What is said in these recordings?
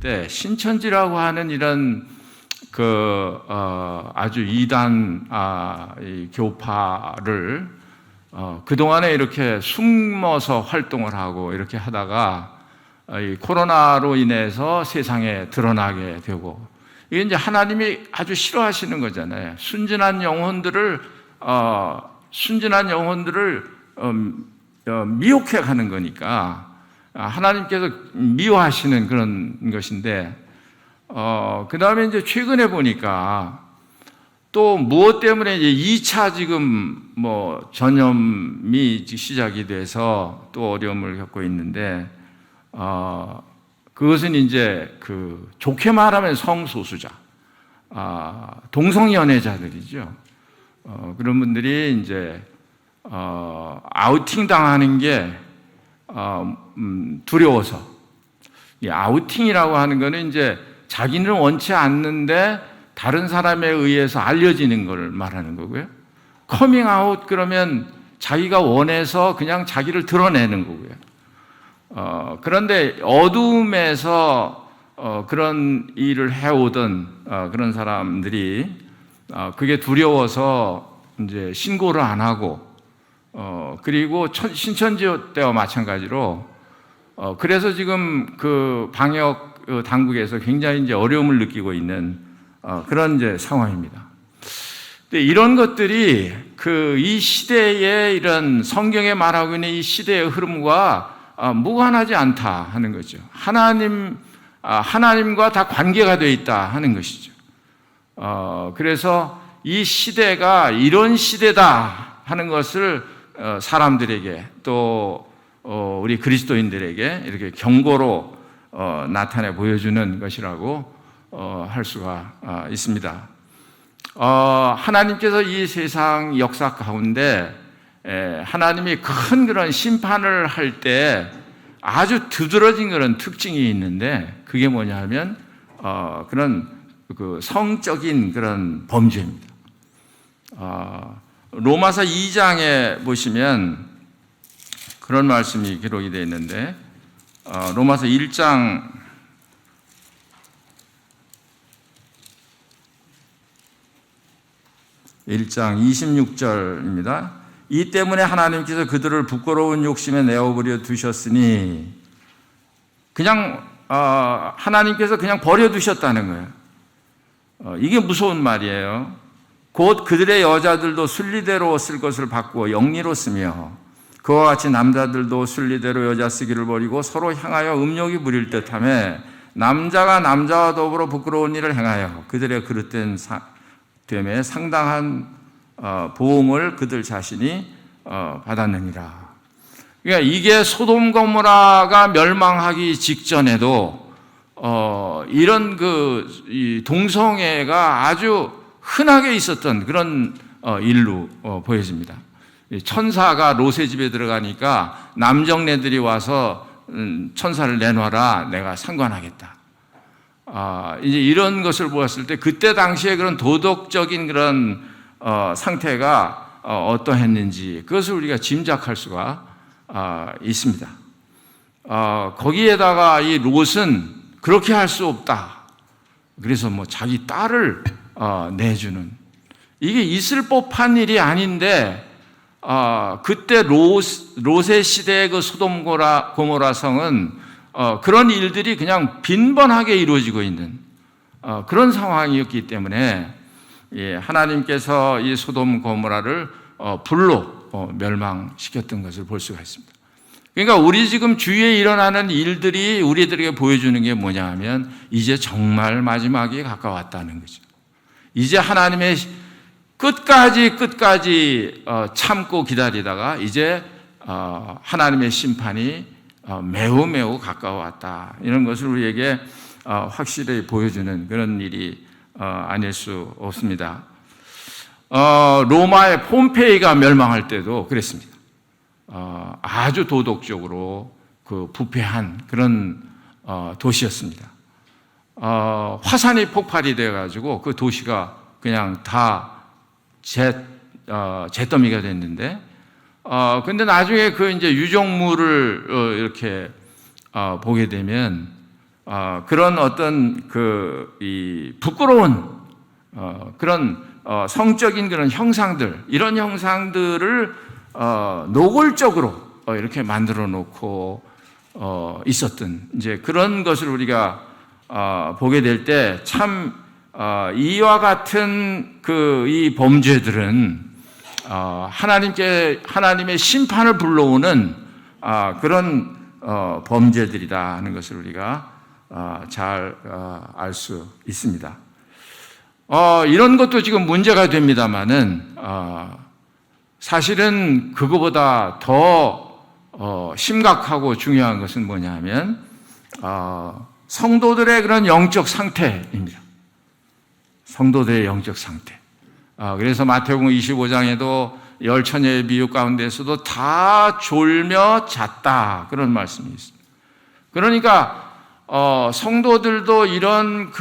때 신천지라고 하는 이런 아주 이단 이 교파를 그동안에 이렇게 숨어서 활동을 하고 이렇게 하다가 이 코로나로 인해서 세상에 드러나게 되고, 이게 이제 하나님이 아주 싫어하시는 거잖아요. 순진한 영혼들을 미혹해 가는 거니까 하나님께서 미워하시는 그런 것인데, 그 다음에 이제 최근에 보니까 또 무엇 때문에 이제 2차 지금 전염이 시작이 돼서 또 어려움을 겪고 있는데, 그것은 이제 좋게 말하면 성소수자, 동성연애자들이죠. 그런 분들이 이제 아우팅 당하는 게 두려워서, 이 아우팅이라고 하는 거는 이제 자기는 원치 않는데 다른 사람에 의해서 알려지는 걸 말하는 거고요. 커밍아웃 그러면 자기가 원해서 그냥 자기를 드러내는 거고요. 그런데 어둠에서 그런 일을 해오던 그런 사람들이 그게 두려워서 이제 신고를 안 하고, 그리고 신천지 때와 마찬가지로 그래서 지금 그 방역 당국에서 굉장히 이제 어려움을 느끼고 있는 그런 이제 상황입니다. 근데 이런 것들이 이 시대의 이런 성경에 말하고 있는 이 시대의 흐름과 무관하지 않다 하는 거죠. 하나님과 다 관계가 되어 있다 하는 것이죠. 그래서 이 시대가 이런 시대다 하는 것을 사람들에게 또 우리 그리스도인들에게 이렇게 경고로 나타내 보여주는 것이라고 할 수가 있습니다. 하나님께서 이 세상 역사 가운데 하나님이 큰 그런 심판을 할 때 아주 두드러진 그런 특징이 있는데, 그게 뭐냐 하면 그런 성적인 그런 범죄입니다. 로마서 2장에 보시면 그런 말씀이 기록이 되어 있는데, 로마서 1장 26절입니다. 이 때문에 하나님께서 그들을 부끄러운 욕심에 내어버려 두셨으니, 그냥 하나님께서 그냥 버려두셨다는 거예요. 이게 무서운 말이에요. 곧 그들의 여자들도 순리대로 쓸 것을 바꾸어 영리로 쓰며, 그와 같이 남자들도 순리대로 여자 쓰기를 버리고 서로 향하여 음욕이 부릴 듯하며, 남자가 남자와 더불어 부끄러운 일을 행하여 그들의 그릇된 됨에 상당한 보응을 그들 자신이 받았느니라. 그러니까 이게 소돔 고모라가 멸망하기 직전에도 이런 이 동성애가 아주 흔하게 있었던 그런 일로 보여집니다. 천사가 롯의 집에 들어가니까 남정네들이 와서 천사를 내놔라, 내가 상관하겠다. 이제 이런 것을 보았을 때 그때 당시에 그런 도덕적인 그런 상태가 어떠했는지 그것을 우리가 짐작할 수가 있습니다. 거기에다가 이 롯은 그렇게 할 수 없다. 그래서 자기 딸을 내주는, 이게 있을 법한 일이 아닌데, 그때 롯의 시대의 그 소돔 고모라 성은 그런 일들이 그냥 빈번하게 이루어지고 있는 그런 상황이었기 때문에 하나님께서 이 소돔 고모라를 불로 멸망시켰던 것을 볼 수가 있습니다. 그러니까 우리 지금 주위에 일어나는 일들이 우리들에게 보여주는 게 뭐냐 하면, 이제 정말 마지막이 가까웠다는 거죠. 이제 하나님의 끝까지 참고 기다리다가 이제 하나님의 심판이 매우 가까워왔다, 이런 것을 우리에게 확실히 보여주는 그런 일이 아닐 수 없습니다. 로마의 폼페이가 멸망할 때도 그랬습니다. 아주 도덕적으로 부패한 그런 도시였습니다. 화산이 폭발이 되어가지고 그 도시가 그냥 다 잿더미가 됐는데, 근데 나중에 이제 유적물을 이렇게 보게 되면 그런 어떤 이 부끄러운 그런 성적인 그런 형상들, 이런 형상들을 노골적으로 이렇게 만들어 놓고 있었던 이제 그런 것을 우리가 보게 될 때 참 이와 같은 이 범죄들은 하나님의 심판을 불러오는 그런 범죄들이다 하는 것을 우리가 잘 알 수 있습니다. 이런 것도 지금 문제가 됩니다만은 사실은 그거보다 더 심각하고 중요한 것은 뭐냐면 성도들의 그런 영적 상태입니다. 성도들의 영적 상태. 그래서 마태복음 25장에도 열 처녀의 비유 가운데서도 다 졸며 잤다 그런 말씀이 있습니다. 그러니까 성도들도 이런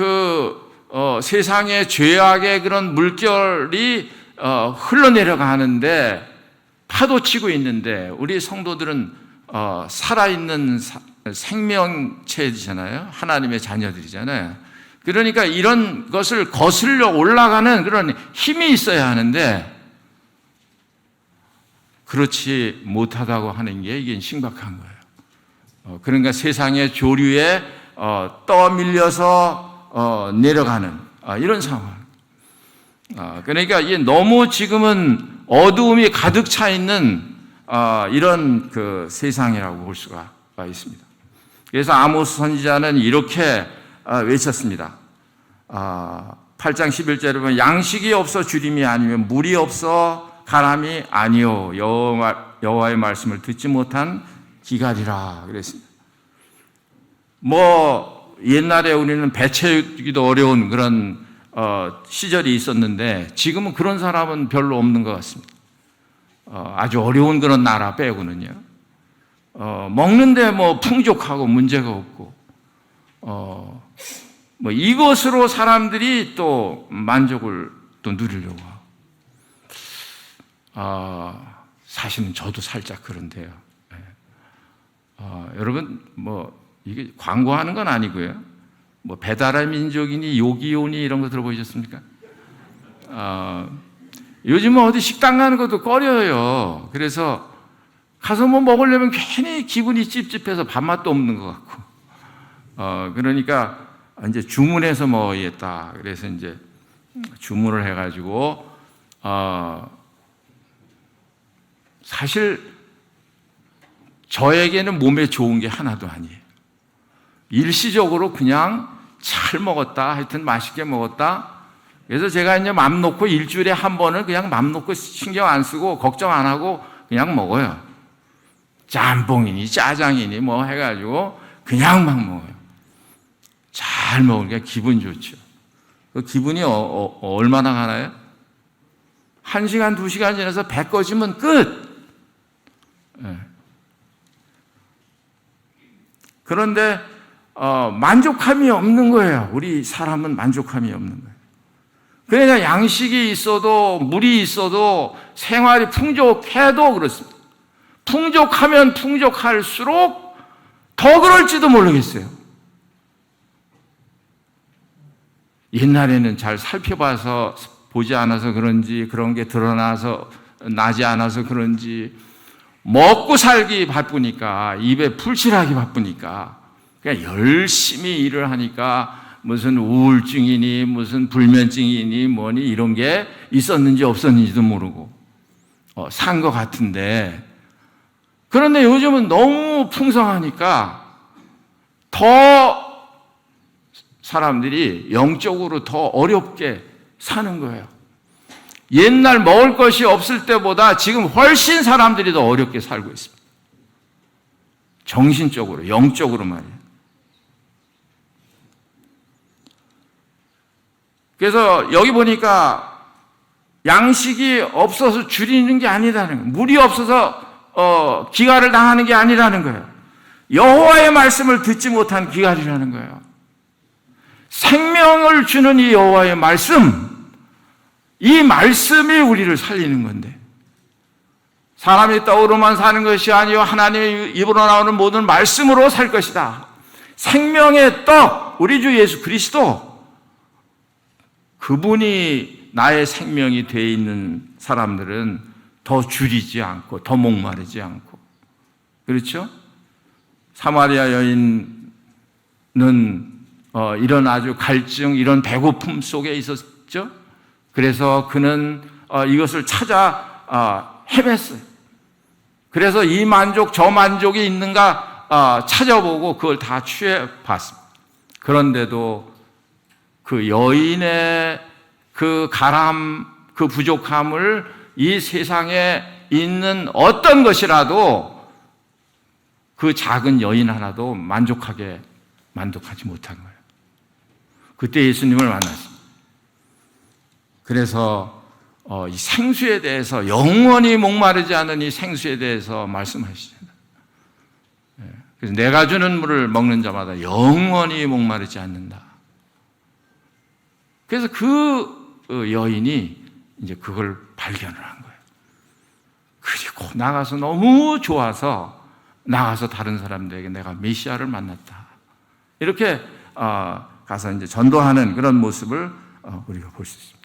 세상의 죄악의 그런 물결이 흘러내려가는데 파도치고 있는데 우리 성도들은 살아있는 생명체잖아요. 하나님의 자녀들이잖아요. 그러니까 이런 것을 거슬러 올라가는 그런 힘이 있어야 하는데 그렇지 못하다고 하는 게 이게 심각한 거예요. 그러니까 세상의 조류에 떠밀려서 내려가는 이런 상황. 그러니까 이게 너무 지금은 어두움이 가득 차 있는 이런 세상이라고 볼 수가 있습니다. 그래서 아모스 선지자는 이렇게 외쳤습니다. 8장 11절에 보면 양식이 없어 주림이 아니면 물이 없어 가람이 아니요 여호와의 말씀을 듣지 못한 기갈이라 그랬습니다. 옛날에 우리는 배 채우기도 어려운 그런 시절이 있었는데 지금은 그런 사람은 별로 없는 것 같습니다. 아주 어려운 그런 나라 빼고는요. 먹는데 풍족하고 문제가 없고 이것으로 사람들이 또 만족을 또 누리려고 하고 사실은 저도 살짝 그런데요. 여러분 이게 광고하는 건 아니고요. 배달의 민족이니 요기요니 이런 거 들어보셨습니까? 요즘은 어디 식당 가는 것도 꺼려요. 그래서 가서 먹으려면 괜히 기분이 찝찝해서 밥맛도 없는 것 같고. 그러니까 이제 주문해서 먹어야겠다. 그래서 이제 주문을 해가지고 사실 저에게는 몸에 좋은 게 하나도 아니에요. 일시적으로 그냥 잘 먹었다. 하여튼 맛있게 먹었다. 그래서 제가 이제 맘 놓고 일주일에 한 번은 그냥 맘 놓고 신경 안 쓰고 걱정 안 하고 그냥 먹어요. 짬뽕이니 짜장이니 해가지고 그냥 막 먹어요. 잘 먹으니까 기분 좋죠. 그 기분이 얼마나 가나요? 1시간, 2시간 지나서 배 꺼지면 끝. 그런데 만족함이 없는 거예요. 우리 사람은 만족함이 없는 거예요. 그러니까 양식이 있어도 물이 있어도 생활이 풍족해도 그렇습니다. 풍족하면 풍족할수록 더 그럴지도 모르겠어요. 옛날에는 잘 살펴봐서 보지 않아서 그런지 그런 게 드러나서 나지 않아서 그런지 먹고 살기 바쁘니까 입에 풀칠하기 바쁘니까 그냥 열심히 일을 하니까 무슨 우울증이니 무슨 불면증이니 뭐니 이런 게 있었는지 없었는지도 모르고 산 것 같은데 그런데 요즘은 너무 풍성하니까 더 사람들이 영적으로 더 어렵게 사는 거예요. 옛날 먹을 것이 없을 때보다 지금 훨씬 사람들이 더 어렵게 살고 있습니다. 정신적으로, 영적으로 말이에요. 그래서 여기 보니까 양식이 없어서 줄이는 게 아니라는 거예요. 물이 없어서 기갈을 당하는 게 아니라는 거예요. 여호와의 말씀을 듣지 못한 기갈이라는 거예요. 생명을 주는 이 여호와의 말씀, 이 말씀이 우리를 살리는 건데 사람이 떡으로만 사는 것이 아니요 하나님의 입으로 나오는 모든 말씀으로 살 것이다. 생명의 떡, 우리 주 예수 그리스도, 그분이 나의 생명이 되어 있는 사람들은 더 줄이지 않고 더 목마르지 않고, 그렇죠? 사마리아 여인은 이런 아주 갈증, 이런 배고픔 속에 있었죠. 그래서 그는 이것을 찾아 헤맸어요. 그래서 이 만족 저 만족이 있는가 찾아보고 그걸 다 취해봤습니다. 그런데도 그 여인의 그 가람, 그 부족함을 이 세상에 있는 어떤 것이라도 그 작은 여인 하나도 만족하지 못한 거예요. 그때 예수님을 만났습니다. 그래서 이 생수에 대해서, 영원히 목마르지 않은 이 생수에 대해서 말씀하시잖아요. 그래서 내가 주는 물을 먹는 자마다 영원히 목마르지 않는다. 그래서 그 여인이 이제 그걸 발견을 한 거예요. 그리고 나가서 너무 좋아서 나가서 다른 사람들에게 내가 메시아를 만났다, 이렇게 가서 이제 전도하는 그런 모습을 우리가 볼 수 있습니다.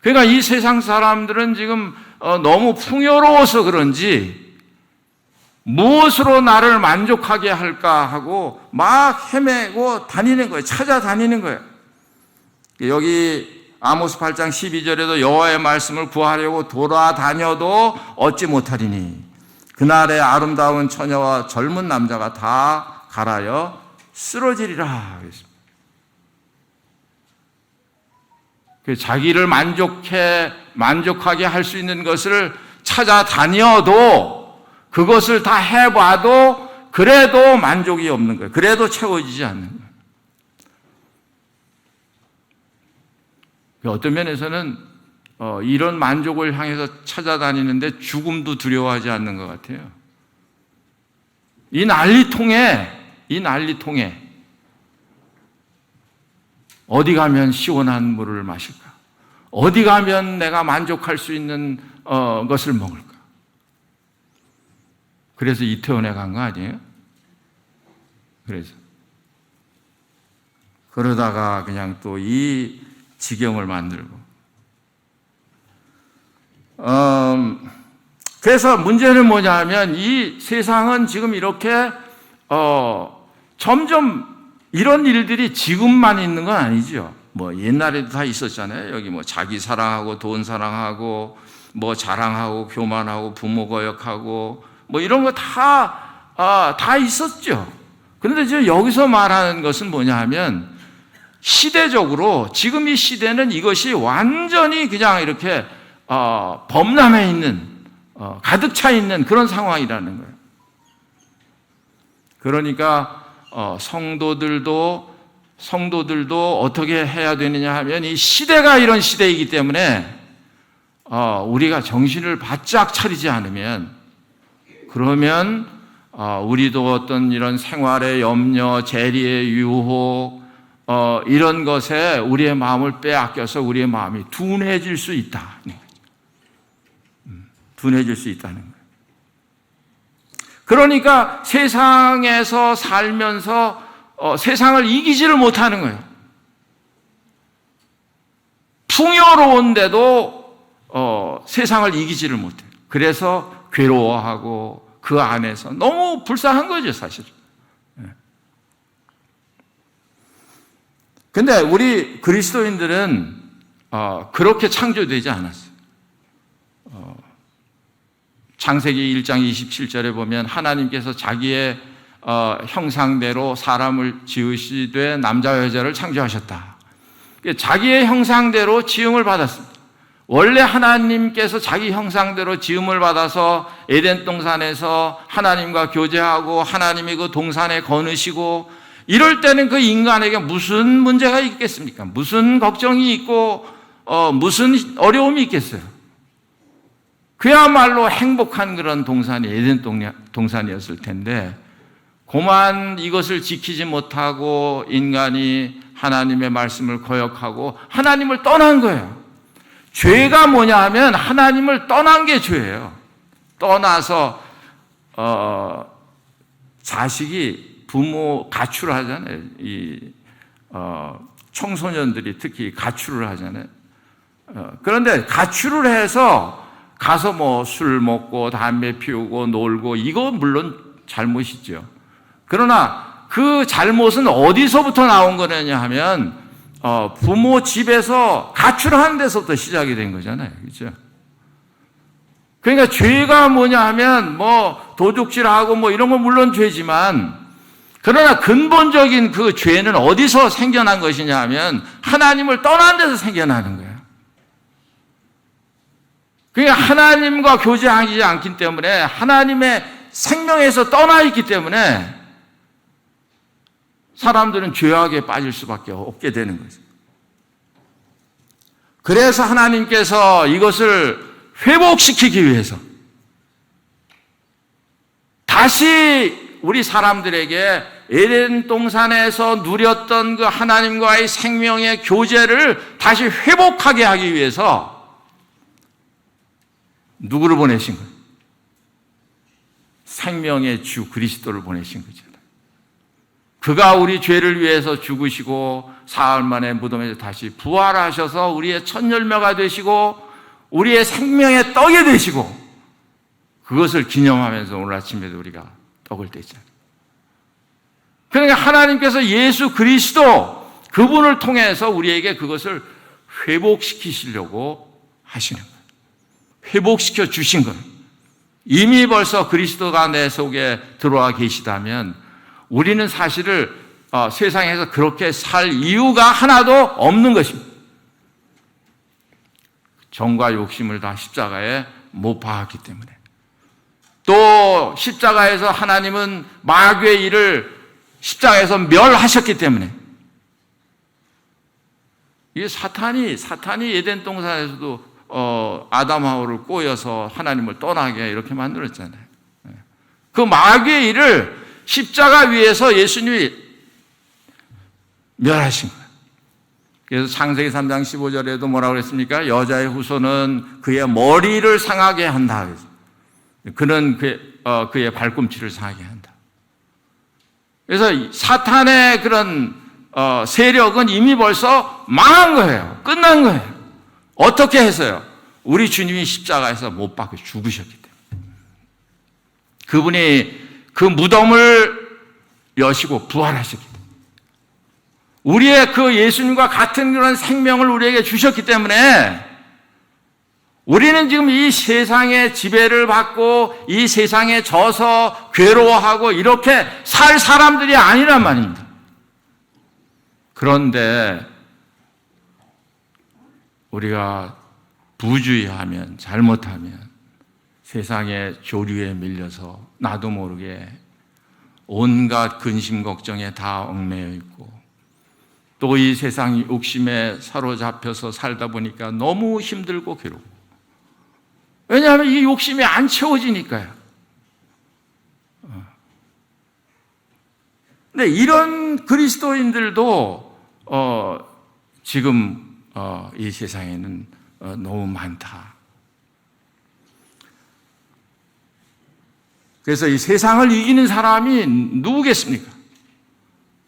그러니까 이 세상 사람들은 지금 너무 풍요로워서 그런지 무엇으로 나를 만족하게 할까 하고 막 헤매고 다니는 거예요. 찾아다니는 거예요. 여기 아모스 8장 12절에도 여호와의 말씀을 구하려고 돌아다녀도 얻지 못하리니 그날의 아름다운 처녀와 젊은 남자가 다 갈아여 쓰러지리라 그랬습니다. 자기를 만족하게 할 수 있는 것을 찾아다녀도, 그것을 다 해봐도 그래도 만족이 없는 거예요. 그래도 채워지지 않는 거예요. 어떤 면에서는 이런 만족을 향해서 찾아다니는데 죽음도 두려워하지 않는 것 같아요. 이 난리통에 어디 가면 시원한 물을 마실까? 어디 가면 내가 만족할 수 있는 것을 먹을까? 그래서 이태원에 간 거 아니에요? 그러다가 그냥 또 이 지경을 만들고. 그래서 문제는 뭐냐 하면 이 세상은 지금 이렇게 점점 이런 일들이 지금만 있는 건 아니죠. 뭐 옛날에도 다 있었잖아요. 여기 뭐 자기 사랑하고 돈 사랑하고 뭐 자랑하고 교만하고 부모 거역하고 뭐 이런 거 다 있었죠. 그런데 지금 여기서 말하는 것은 뭐냐 하면 시대적으로 지금 이 시대는 이것이 완전히 그냥 이렇게 범람해 있는, 가득 차 있는 그런 상황이라는 거예요. 그러니까 성도들도 어떻게 해야 되느냐 하면 이 시대가 이런 시대이기 때문에 우리가 정신을 바짝 차리지 않으면, 그러면 우리도 어떤 이런 생활의 염려, 재리의 유혹, 이런 것에 우리의 마음을 빼앗겨서 우리의 마음이 둔해질 수 있다. 둔해질 수 있다는 거예요. 그러니까 세상에서 살면서 세상을 이기지를 못하는 거예요. 풍요로운데도 세상을 이기지를 못해요. 그래서 괴로워하고 그 안에서 너무 불쌍한 거죠, 사실. 근데 우리 그리스도인들은 그렇게 창조되지 않았어요. 창세기 1장 27절에 보면 하나님께서 자기의 형상대로 사람을 지으시되 남자와 여자를 창조하셨다. 자기의 형상대로 지음을 받았습니다. 원래 하나님께서 자기 형상대로 지음을 받아서 에덴 동산에서 하나님과 교제하고 하나님이 그 동산에 거느시고 이럴 때는 그 인간에게 무슨 문제가 있겠습니까? 무슨 걱정이 있고 무슨 어려움이 있겠어요? 그야말로 행복한 그런 동산이 에덴 동산이었을 텐데, 고만 이것을 지키지 못하고 인간이 하나님의 말씀을 거역하고 하나님을 떠난 거예요. 죄가 뭐냐 하면 하나님을 떠난 게 죄예요. 떠나서 자식이 부모 가출을 하잖아요. 청소년들이 특히 가출을 하잖아요. 그런데 가출을 해서 가서 뭐 술 먹고 담배 피우고 놀고 이거 물론 잘못이죠. 그러나 그 잘못은 어디서부터 나온 거냐 하면 부모 집에서 가출하는 데서부터 시작이 된 거잖아요. 그렇죠? 그러니까 죄가 뭐냐 하면 뭐 도둑질하고 뭐 이런 건 물론 죄지만 그러나 근본적인 그 죄는 어디서 생겨난 것이냐 하면 하나님을 떠난 데서 생겨나는 거예요. 그러니까 하나님과 교제하지 않기 때문에 하나님의 생명에서 떠나 있기 때문에 사람들은 죄악에 빠질 수밖에 없게 되는 거죠. 그래서 하나님께서 이것을 회복시키기 위해서 다시 우리 사람들에게 에덴 동산에서 누렸던 그 하나님과의 생명의 교제를 다시 회복하게 하기 위해서 누구를 보내신 거예요? 생명의 주 그리스도를 보내신 거잖아요. 그가 우리 죄를 위해서 죽으시고 사흘 만에 무덤에서 다시 부활하셔서 우리의 첫 열매가 되시고 우리의 생명의 떡이 되시고 그것을 기념하면서 오늘 아침에도 우리가 떡을 떼잖아요. 그러니까 하나님께서 예수 그리스도 그분을 통해서 우리에게 그것을 회복시키시려고 하시는 거예요. 회복시켜 주신 거예요. 이미 벌써 그리스도가 내 속에 들어와 계시다면 우리는 사실을 세상에서 그렇게 살 이유가 하나도 없는 것입니다. 정과 욕심을 다 십자가에 못 박았기 때문에. 또 십자가에서 하나님은 마귀의 일을 십자가에서 멸하셨기 때문에. 이게 사탄이 에덴 동산에서도 아담 하와를 꼬여서 하나님을 떠나게 이렇게 만들었잖아요. 그 마귀의 일을 십자가 위에서 예수님이 멸하신 거예요. 그래서 창세기 3장 15절에도 뭐라고 그랬습니까? 여자의 후손은 그의 머리를 상하게 한다. 그는 그의 발꿈치를 상하게 한다. 그래서 사탄의 그런 세력은 이미 벌써 망한 거예요. 끝난 거예요. 어떻게 해서요? 우리 주님이 십자가에서 못 박혀 죽으셨기 때문에. 그분이 그 무덤을 여시고 부활하셨기 때문에. 우리의 그 예수님과 같은 그런 생명을 우리에게 주셨기 때문에 우리는 지금 이 세상의 지배를 받고 이 세상에 져서 괴로워하고 이렇게 살 사람들이 아니란 말입니다. 그런데 우리가 부주의하면, 잘못하면 세상의 조류에 밀려서 나도 모르게 온갖 근심 걱정에 다 얽매여 있고 또 이 세상 욕심에 사로잡혀서 살다 보니까 너무 힘들고 괴롭고. 왜냐하면 이 욕심이 안 채워지니까요. 근데 이런 그리스도인들도 지금 이 세상에는 너무 많다. 그래서 이 세상을 이기는 사람이 누구겠습니까?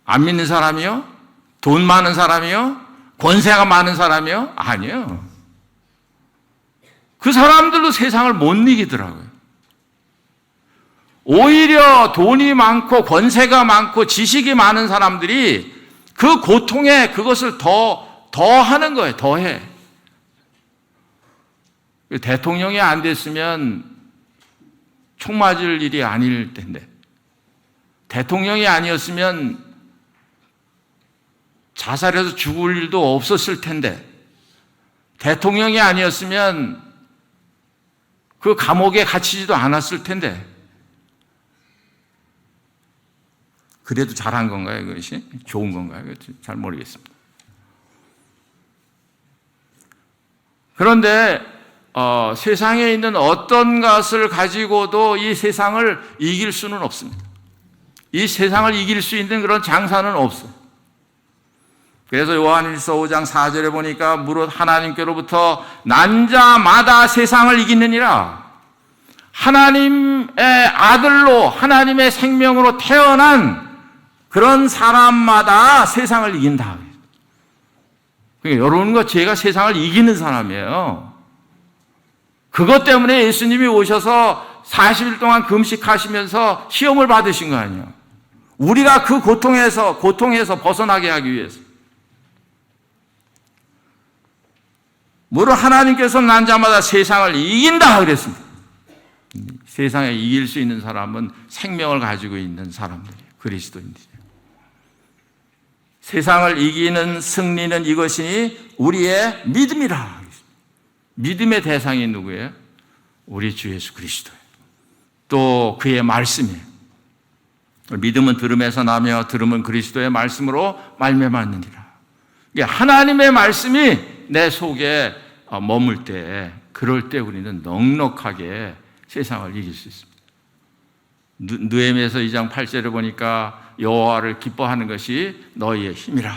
안 믿는 사람이요? 돈 많은 사람이요? 권세가 많은 사람이요? 아니요. 그 사람들도 세상을 못 이기더라고요. 오히려 돈이 많고 권세가 많고 지식이 많은 사람들이 그 고통에 그것을 더 하는 거예요. 더 해. 대통령이 안 됐으면 총 맞을 일이 아닐 텐데, 대통령이 아니었으면 자살해서 죽을 일도 없었을 텐데, 대통령이 아니었으면 그 감옥에 갇히지도 않았을 텐데, 그래도 잘한 건가요? 그것이? 좋은 건가요? 잘 모르겠습니다. 그런데 세상에 있는 어떤 것을 가지고도 이 세상을 이길 수는 없습니다. 이 세상을 이길 수 있는 그런 장사는 없어요. 그래서 요한일서 5장 4절에 보니까 무릇 하나님께로부터 난 자마다 세상을 이기느니라. 하나님의 아들로 하나님의 생명으로 태어난 그런 사람마다 세상을 이긴다. 그러니까 여러분과 제가 세상을 이기는 사람이에요. 그것 때문에 예수님이 오셔서 40일 동안 금식하시면서 시험을 받으신 거 아니에요. 우리가 그 고통에서 벗어나게 하기 위해서. 무릇 하나님께서 난 자마다 세상을 이긴다 그랬습니다. 세상에 이길 수 있는 사람은 생명을 가지고 있는 사람들이에요. 그리스도인들이에요. 세상을 이기는 승리는 이것이니 우리의 믿음이라. 믿음의 대상이 누구예요? 우리 주 예수 그리스도예요. 또 그의 말씀이에요. 믿음은 들음에서 나며 들음은 그리스도의 말씀으로 말미암느니라. 하나님의 말씀이 내 속에 머물 때, 그럴 때 우리는 넉넉하게 세상을 이길 수 있습니다. 느헤미야서 2장 8절에 보니까 여호와를 기뻐하는 것이 너희의 힘이라.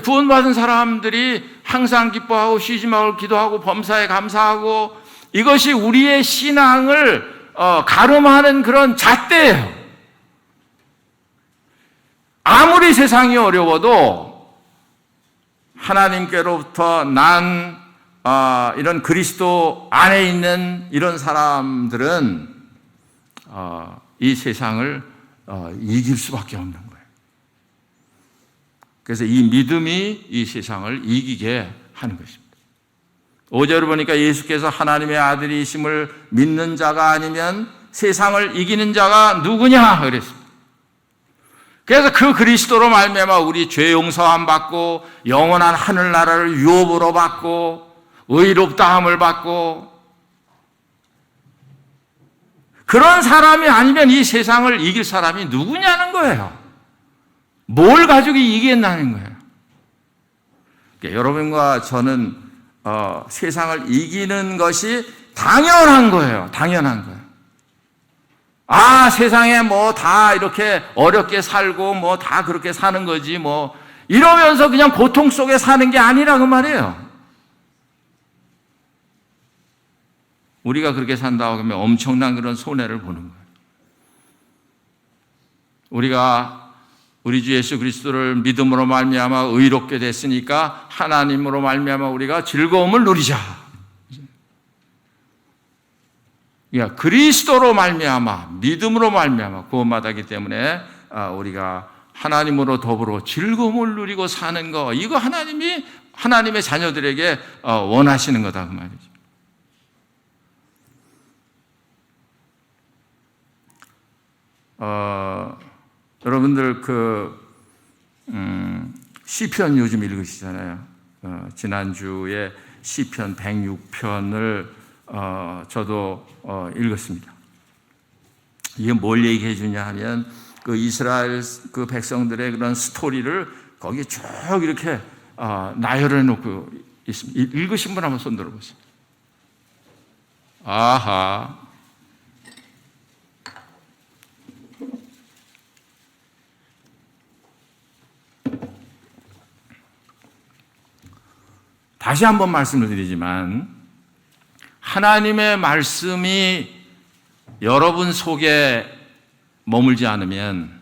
구원받은 사람들이 항상 기뻐하고 쉬지 말고 기도하고 범사에 감사하고, 이것이 우리의 신앙을 가름하는 그런 잣대예요. 아무리 세상이 어려워도 하나님께로부터 난 이런 그리스도 안에 있는 이런 사람들은 이 세상을 이길 수밖에 없는 거예요. 그래서 이 믿음이 이 세상을 이기게 하는 것입니다. 5절을 보니까 예수께서 하나님의 아들이심을 믿는 자가 아니면 세상을 이기는 자가 누구냐 그랬습니다. 그래서 그 그리스도로 말미암아 우리 죄 용서함 받고 영원한 하늘나라를 유업으로 받고 의롭다함을 받고, 그런 사람이 아니면 이 세상을 이길 사람이 누구냐는 거예요. 뭘 가지고 이기겠다는 거예요. 그러니까 여러분과 저는 세상을 이기는 것이 당연한 거예요. 당연한 거예요. 세상에 뭐 다 이렇게 어렵게 살고 뭐 다 그렇게 사는 거지 뭐 이러면서 그냥 고통 속에 사는 게 아니라고 말이에요. 우리가 그렇게 산다고 하면 엄청난 그런 손해를 보는 거예요. 우리가 우리 주 예수 그리스도를 믿음으로 말미암아 의롭게 됐으니까 하나님으로 말미암아 우리가 즐거움을 누리자. 그러니까 그리스도로 말미암아 믿음으로 말미암아 구원받았기 때문에 우리가 하나님으로 더불어 즐거움을 누리고 사는 거, 이거 하나님의 자녀들에게 원하시는 거다 그 말이죠. 여러분들 시편 요즘 읽으시잖아요. 지난주에 시편 106편을 저도 읽었습니다. 이게 뭘 얘기해 주냐 하면 그 이스라엘 그 백성들의 그런 스토리를 거기에 쭉 이렇게 나열해 놓고 있습니다. 읽으신 분 한번 손 들어보세요. 아하. 다시 한번 말씀을 드리지만 하나님의 말씀이 여러분 속에 머물지 않으면,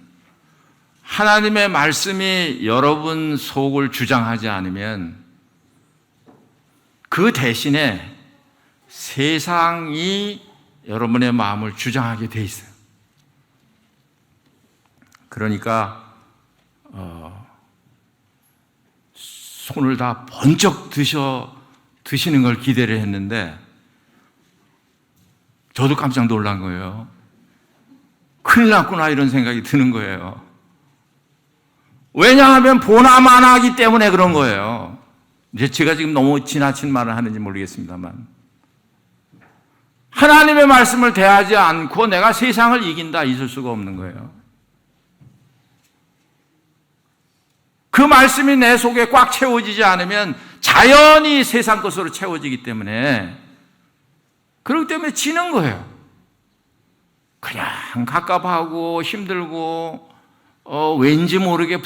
하나님의 말씀이 여러분 속을 주장하지 않으면 그 대신에 세상이 여러분의 마음을 주장하게 돼 있어요. 그러니까 손을 다 번쩍 드시는 걸 기대를 했는데 저도 깜짝 놀란 거예요. 큰일 났구나 이런 생각이 드는 거예요. 왜냐하면 보나마나하기 때문에 그런 거예요. 이제 제가 지금 너무 지나친 말을 하는지 모르겠습니다만, 하나님의 말씀을 대하지 않고 내가 세상을 이긴다, 있을 수가 없는 거예요. 그 말씀이 내 속에 꽉 채워지지 않으면 자연히 세상 것으로 채워지기 때문에, 그렇기 때문에 지는 거예요. 그냥 갑갑하고 힘들고 왠지 모르게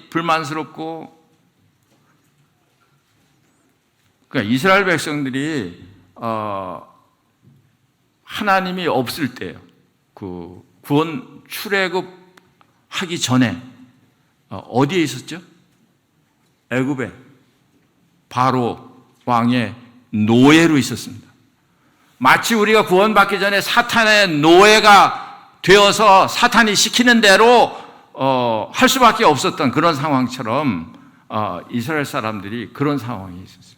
불만스럽고. 그러니까 이스라엘 백성들이 하나님이 없을 때요, 그 구원 출애굽 하기 전에 어디에 있었죠? 애굽에 바로 왕의 노예로 있었습니다. 마치 우리가 구원받기 전에 사탄의 노예가 되어서 사탄이 시키는 대로 할 수밖에 없었던 그런 상황처럼 이스라엘 사람들이 그런 상황이 있었어요.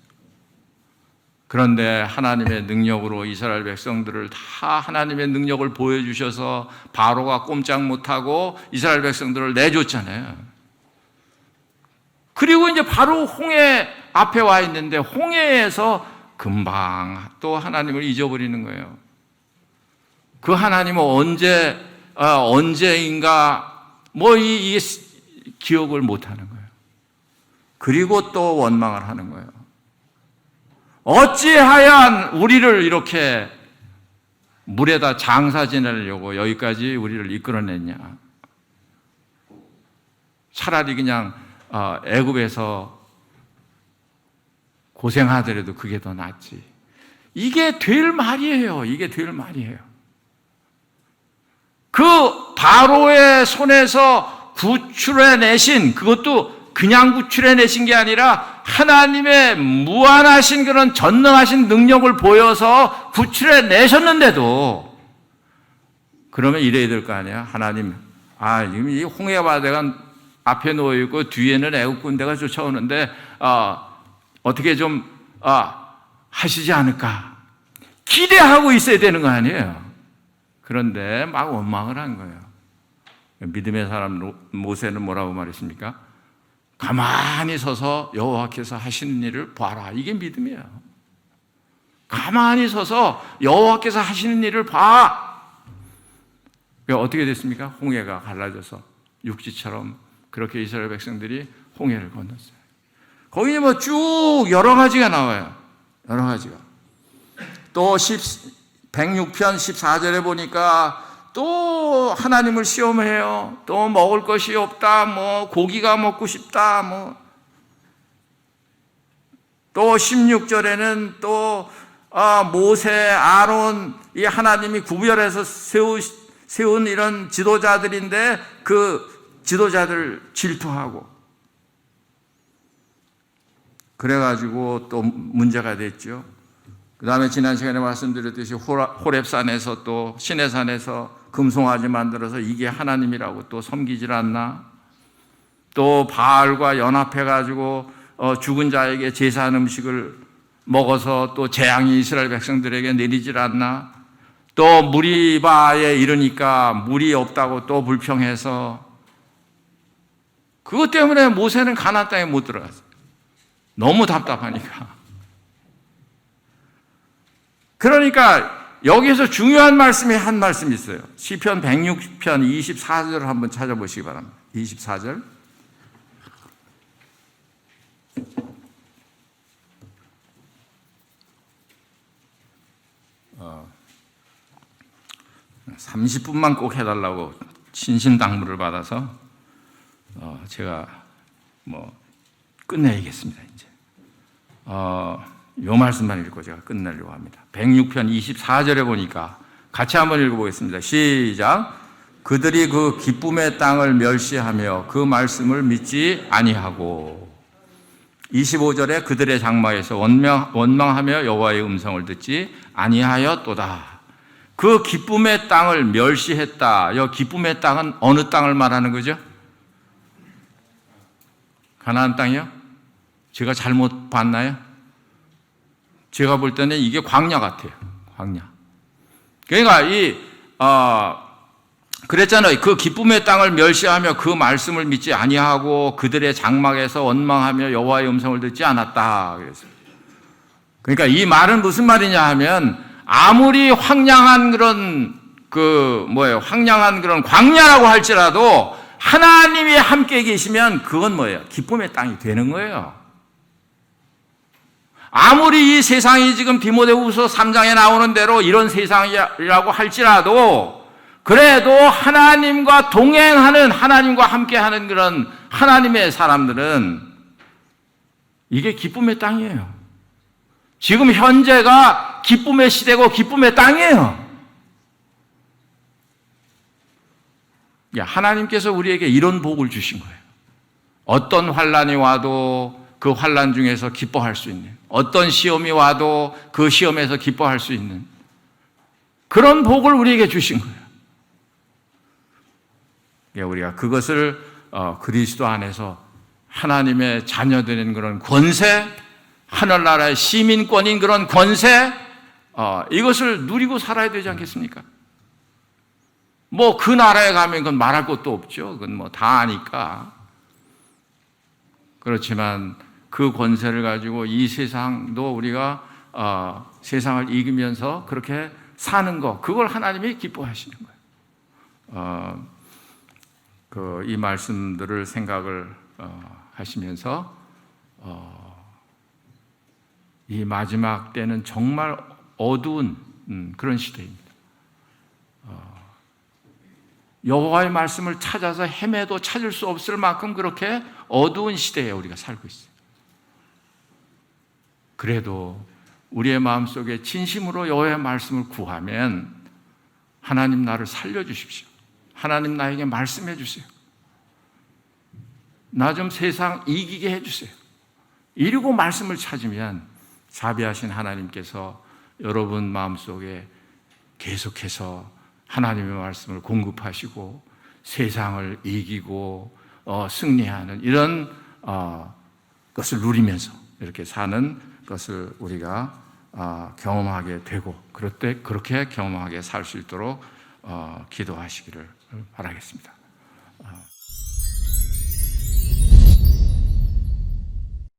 그런데 하나님의 능력으로 이스라엘 백성들을 다 하나님의 능력을 보여주셔서 바로가 꼼짝 못하고 이스라엘 백성들을 내줬잖아요. 그리고 이제 바로 홍해 앞에 와 있는데 홍해에서 금방 또 하나님을 잊어버리는 거예요. 그 하나님은 언제인가 이 기억을 못하는 거예요. 그리고 또 원망을 하는 거예요. 어찌하여 우리를 이렇게 물에다 장사 지내려고 여기까지 우리를 이끌어냈냐. 차라리 그냥 애굽에서 고생하더라도 그게 더 낫지. 이게 될 말이에요. 이게 될 말이에요. 그 바로의 손에서 구출해내신, 그것도 그냥 구출해내신 게 아니라 하나님의 무한하신 그런 전능하신 능력을 보여서 구출해내셨는데도, 그러면 이래야 될 거 아니야. 하나님, 지금 이 홍해바다가 앞에 놓여있고 뒤에는 애국 군대가 쫓아오는데 어떻게 좀 하시지 않을까 기대하고 있어야 되는 거 아니에요. 그런데 막 원망을 한 거예요. 믿음의 사람 모세는 뭐라고 말했습니까? 가만히 서서 여호와께서 하시는 일을 봐라. 이게 믿음이에요. 가만히 서서 여호와께서 하시는 일을 봐. 어떻게 됐습니까? 홍해가 갈라져서 육지처럼 그렇게 이스라엘 백성들이 홍해를 건넜어요. 거기 쭉 여러 가지가 나와요. 여러 가지가. 또 106편 14절에 보니까 또 하나님을 시험해요. 또 먹을 것이 없다. 고기가 먹고 싶다. 또 16절에는 또 모세, 아론, 이 하나님이 구별해서 세운 이런 지도자들인데 그 지도자들 질투하고 그래가지고 또 문제가 됐죠. 그 다음에 지난 시간에 말씀드렸듯이 호렙산에서 또 시내산에서 금송아지 만들어서 이게 하나님이라고 또 섬기질 않나. 또 바알과 연합해가지고 죽은 자에게 제사한 음식을 먹어서 또 재앙이 이스라엘 백성들에게 내리질 않나. 또 무리바에 이르니까 물이 없다고 또 불평해서 그것 때문에 모세는 가나안 땅에 못 들어갔어요. 너무 답답하니까. 그러니까 여기서 중요한 말씀이 한 말씀이 있어요. 시편 106편 24절을 한번 찾아보시기 바랍니다. 24절. 어, 30분만 꼭 해달라고 신신당부를 받아서 제가 끝내야겠습니다. 이제 요 말씀만 읽고 제가 끝내려고 합니다. 106편 24절에 보니까 같이 한번 읽어보겠습니다. 시작. 그들이 그 기쁨의 땅을 멸시하며 그 말씀을 믿지 아니하고. 25절에 그들의 장막에서 원망하며 여호와의 음성을 듣지 아니하였도다. 그 기쁨의 땅을 멸시했다. 이 기쁨의 땅은 어느 땅을 말하는 거죠? 가나안 땅이요? 제가 잘못 봤나요? 제가 볼 때는 이게 광야 같아요. 광야. 그러니까 그랬잖아요. 그 기쁨의 땅을 멸시하며 그 말씀을 믿지 아니하고 그들의 장막에서 원망하며 여호와의 음성을 듣지 않았다. 그랬어요. 그러니까 이 말은 무슨 말이냐 하면 아무리 황량한 그런 황량한 그런 광야라고 할지라도 하나님이 함께 계시면 그건 뭐예요? 기쁨의 땅이 되는 거예요. 아무리 이 세상이 지금 디모데후서 3장에 나오는 대로 이런 세상이라고 할지라도 그래도 하나님과 동행하는, 하나님과 함께하는 그런 하나님의 사람들은 이게 기쁨의 땅이에요. 지금 현재가 기쁨의 시대고 기쁨의 땅이에요. 하나님께서 우리에게 이런 복을 주신 거예요. 어떤 환난이 와도 그 환난 중에서 기뻐할 수 있는, 어떤 시험이 와도 그 시험에서 기뻐할 수 있는 그런 복을 우리에게 주신 거예요. 우리가 그것을 그리스도 안에서 하나님의 자녀들인 그런 권세, 하늘나라의 시민권인 그런 권세, 이것을 누리고 살아야 되지 않겠습니까? 뭐 그 나라에 가면 그건 말할 것도 없죠. 그건 뭐 다 아니까. 그렇지만 그 권세를 가지고 이 세상도 우리가 세상을 이기면서 그렇게 사는 거, 그걸 하나님이 기뻐하시는 거예요. 이 말씀들을 생각을 하시면서 이 마지막 때는 정말 어두운 그런 시대입니다. 여호와의 말씀을 찾아서 헤매도 찾을 수 없을 만큼 그렇게 어두운 시대에 우리가 살고 있어요. 그래도 우리의 마음속에 진심으로 여호와의 말씀을 구하면 하나님 나를 살려주십시오. 하나님 나에게 말씀해 주세요. 나 좀 세상 이기게 해주세요. 이러고 말씀을 찾으면 자비하신 하나님께서 여러분 마음속에 계속해서 하나님의 말씀을 공급하시고 세상을 이기고 승리하는 이런 것을 누리면서 이렇게 사는 것을 우리가 경험하게 되고 그럴 때 그렇게 경험하게 살 수 있도록 기도하시기를 바라겠습니다.